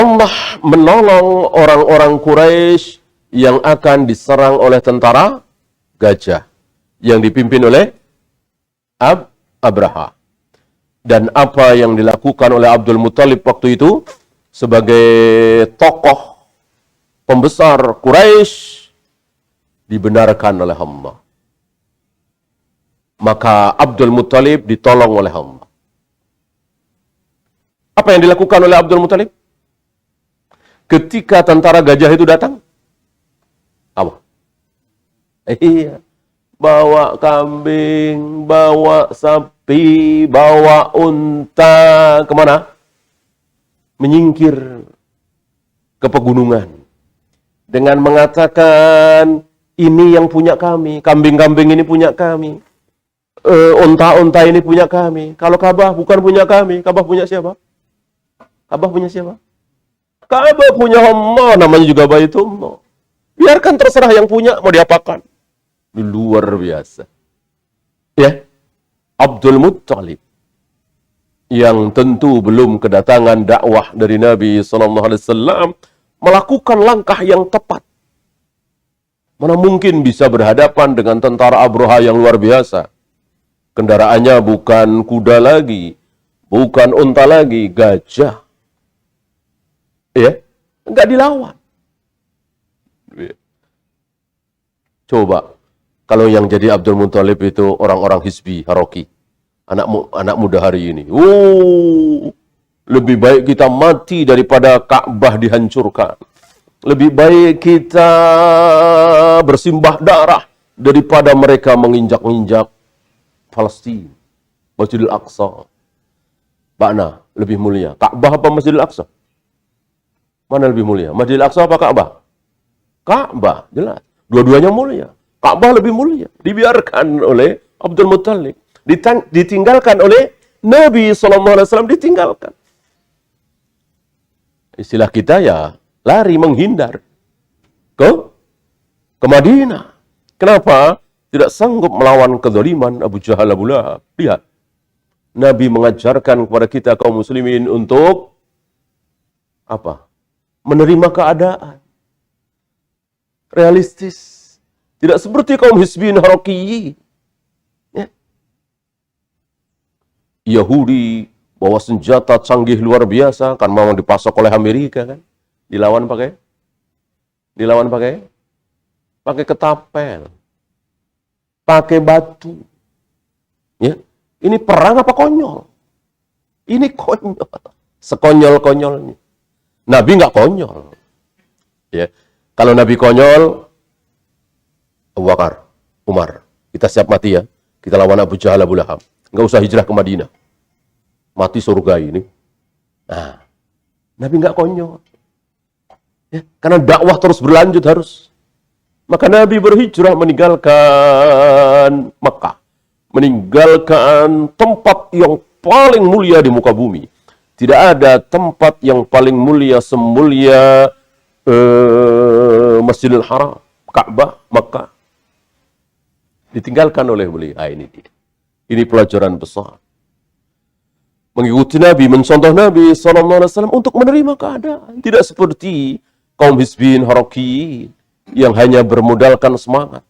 Allah menolong orang-orang Quraisy yang akan diserang oleh tentara gajah yang dipimpin oleh Abraha. Dan apa yang dilakukan oleh Abdul Muthalib waktu itu sebagai tokoh pembesar Quraisy dibenarkan oleh Allah. Maka Abdul Muthalib ditolong oleh Allah. Apa yang dilakukan oleh Abdul Muthalib? Ketika tentara gajah itu datang, apa? Iya, bawa kambing, bawa sapi, bawa unta, kemana? Menyingkir ke pegunungan. Dengan mengatakan, ini yang punya kami, kambing-kambing ini punya kami, unta-unta ini punya kami. Kalau Ka'bah bukan punya kami, Ka'bah punya siapa? Ka'bah punya siapa? Ka'bah punya Allah, namanya juga Baitullah. Biarkan terserah yang punya, mau diapakan. Ini luar biasa. Ya, Abdul Muthalib yang tentu belum kedatangan dakwah dari Nabi SAW melakukan langkah yang tepat. Mana mungkin bisa berhadapan dengan tentara Abraha yang luar biasa. Kendaraannya bukan kuda lagi, bukan unta lagi, gajah. Ya, enggak dilawan. Coba, kalau yang jadi Abdul Muthalib itu orang-orang Hizbi, Haroki. Anak muda hari ini. Lebih baik kita mati daripada Ka'bah dihancurkan. Lebih baik kita bersimbah darah daripada mereka menginjak-injak Palestina. Masjidil Aqsa. Mana lebih mulia? Ka'bah apa Masjidil Aqsa? Mana lebih mulia? Masjidil Aqsa apa Ka'bah? Ka'bah, jelas. Dua-duanya mulia. Ka'bah lebih mulia. Dibiarkan oleh Abdul Muthalib. Ditinggalkan oleh Nabi SAW, ditinggalkan. Istilah kita ya, lari menghindar. Ke Madinah. Kenapa? Tidak sanggup melawan kezaliman Abu Jahal, Abu Lahab. Lihat. Nabi mengajarkan kepada kita kaum muslimin untuk apa? Menerima keadaan. Realistis. Tidak seperti kaum Hizbin Harokiyin. Ya. Yahudi bawa senjata canggih luar biasa. Kan mau dipasok oleh Amerika kan. Dilawan pakai ketapel. Pakai batu. Ya. Ini perang apa konyol? Ini konyol. Sekonyol-konyolnya. Nabi nggak konyol. Ya. Kalau Nabi konyol, Abu Bakar, Umar, kita siap mati ya. Kita lawan Abu Jahal, Abu Lahab. Nggak usah hijrah ke Madinah. Mati surga ini. Nah, Nabi nggak konyol. Ya, karena dakwah terus berlanjut harus. Maka Nabi berhijrah meninggalkan Makkah. Meninggalkan tempat yang paling mulia di muka bumi. Tidak ada tempat yang paling mulia semulia Masjidil Haram, Ka'bah, Makkah. Ditinggalkan oleh beliau. Ini dia. Ini pelajaran besar. Mengikuti Nabi, mencontoh Nabi SAW untuk menerima keadaan. Tidak seperti kaum Hizbin Harokiyin yang hanya bermodalkan semangat.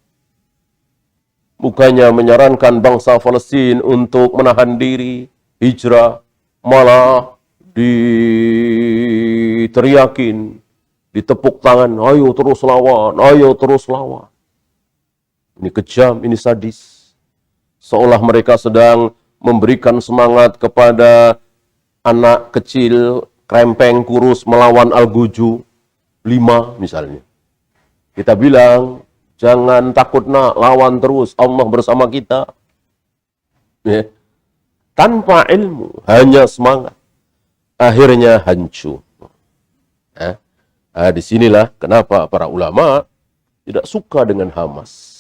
Bukannya menyarankan bangsa Palestina untuk menahan diri, hijrah, malah diteriakin, ditepuk tangan, ayo terus lawan, ayo terus lawan. Ini kejam, ini sadis. Seolah mereka sedang memberikan semangat kepada anak kecil, krempeng, kurus, melawan Al-Guju 5 misalnya. Kita bilang, jangan takut nak, lawan terus, Allah bersama kita. Ya. Tanpa ilmu, hanya semangat. Akhirnya hancur. Ya. Nah, disinilah kenapa para ulama tidak suka dengan Hamas.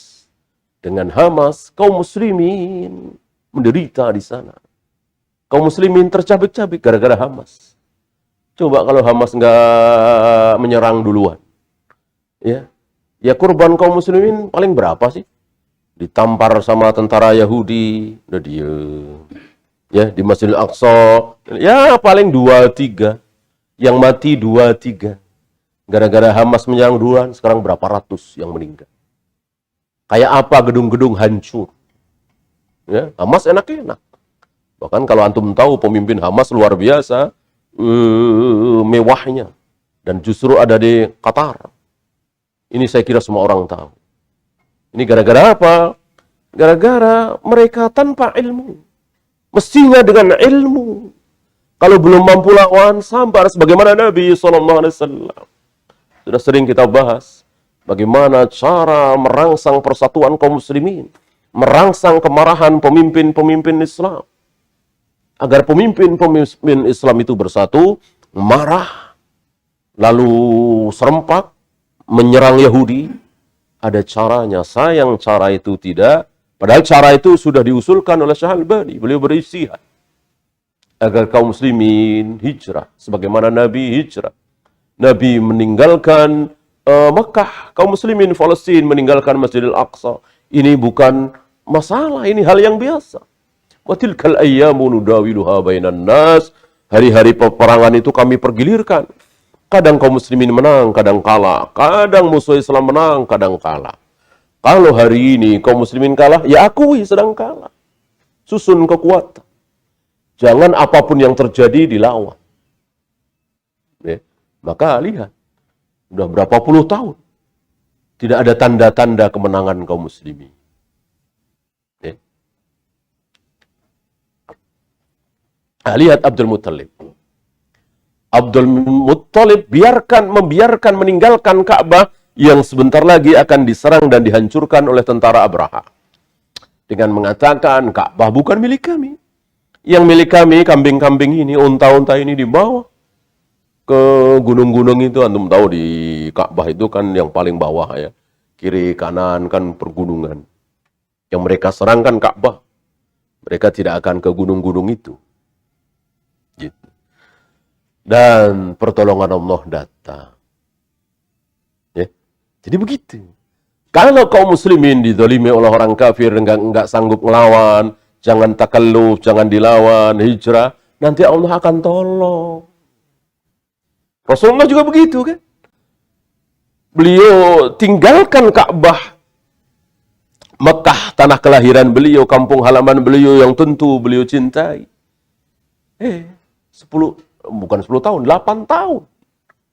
Dengan Hamas, kaum muslimin menderita di sana. Kaum muslimin tercabik-cabik gara-gara Hamas. Coba kalau Hamas nggak menyerang duluan. Ya, korban kaum muslimin paling berapa sih? Ditampar sama tentara Yahudi, udah diem. Ya, di Masjidil Aqsa, ya paling 2-3. yang mati 2-3. Gara-gara Hamas menyerang duluan, sekarang berapa ratus yang meninggal. Kayak apa gedung-gedung hancur. Ya, Hamas enak-enak. Bahkan kalau antum tahu pemimpin Hamas luar biasa mewahnya. Dan justru ada di Qatar. Ini saya kira semua orang tahu. Ini gara-gara apa? Gara-gara mereka tanpa ilmu. Mestinya dengan ilmu. Kalau belum mampu lawan, sabar. Sebagaimana Nabi SAW. Sudah sering kita bahas. Bagaimana cara merangsang persatuan kaum muslimin. Merangsang kemarahan pemimpin-pemimpin Islam. Agar pemimpin-pemimpin Islam itu bersatu, marah, lalu serempak, menyerang Yahudi. Ada caranya. Sayang cara itu tidak. Padahal cara itu sudah diusulkan oleh Syekh Albani. Beliau beristihad. Agar kaum muslimin hijrah. Sebagaimana Nabi hijrah. Nabi meninggalkan Mekah. Kaum muslimin Palestina meninggalkan Masjidil Aqsa. Ini bukan masalah. Ini hal yang biasa. Wa tilkal ayyamu nudawiluha bainan nas. Hari-hari peperangan itu kami pergilirkan. Kadang kaum muslimin menang, kadang kalah. Kadang musuh Islam menang, kadang kalah. Kalau hari ini kaum muslimin kalah, ya akui sedang kalah. Susun kekuatan. Jangan apapun yang terjadi dilawan. Ya. Maka lihat, sudah berapa puluh tahun. Tidak ada tanda-tanda kemenangan kaum muslimin. Ya. Nah, lihat Abdul Muttalib. Abdul Muttalib membiarkan meninggalkan Ka'bah yang sebentar lagi akan diserang dan dihancurkan oleh tentara Abraha. Dengan mengatakan, Ka'bah bukan milik kami. Yang milik kami, kambing-kambing ini, unta-unta ini dibawa ke gunung-gunung itu. Antum tahu di Ka'bah itu kan yang paling bawah ya. Kiri, kanan kan pergunungan. Yang mereka serang kan Ka'bah. Mereka tidak akan ke gunung-gunung itu. Gitu. Dan pertolongan Allah datang. Ya. Jadi begitu. Kalau kaum muslimin dizalimi oleh orang kafir, enggak sanggup melawan, jangan takalluf, jangan dilawan, hijrah, nanti Allah akan tolong. Rasulullah juga begitu kan. Beliau tinggalkan Ka'bah, Mekah, tanah kelahiran beliau, kampung halaman beliau yang tentu beliau cintai. 8 tahun.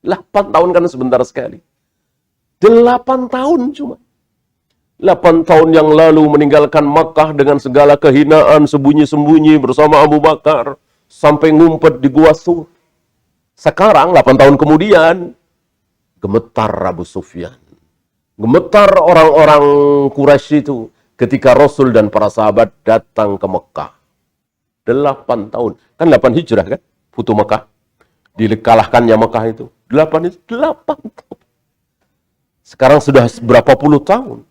8 tahun kan sebentar sekali. 8 tahun cuma. 8 tahun yang lalu meninggalkan Makkah dengan segala kehinaan, sembunyi-sembunyi bersama Abu Bakar. Sampai ngumpet di Gua Sur. Sekarang 8 tahun kemudian, gemetar Abu Sufyan. Gemetar orang-orang Quraisy itu ketika Rasul dan para sahabat datang ke Mekah. 8 tahun. Kan 8 hijrah kan? Futuh Mekah. Dikalahkannya Mekah itu. 8 tahun. Sekarang sudah berapa puluh tahun.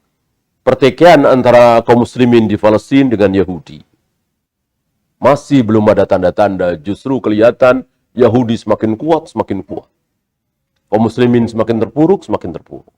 Pertikaian antara kaum muslimin di Palestina dengan Yahudi. Masih belum ada tanda-tanda. Justru kelihatan Yahudi semakin kuat, semakin kuat. Kaum muslimin semakin terpuruk, semakin terpuruk.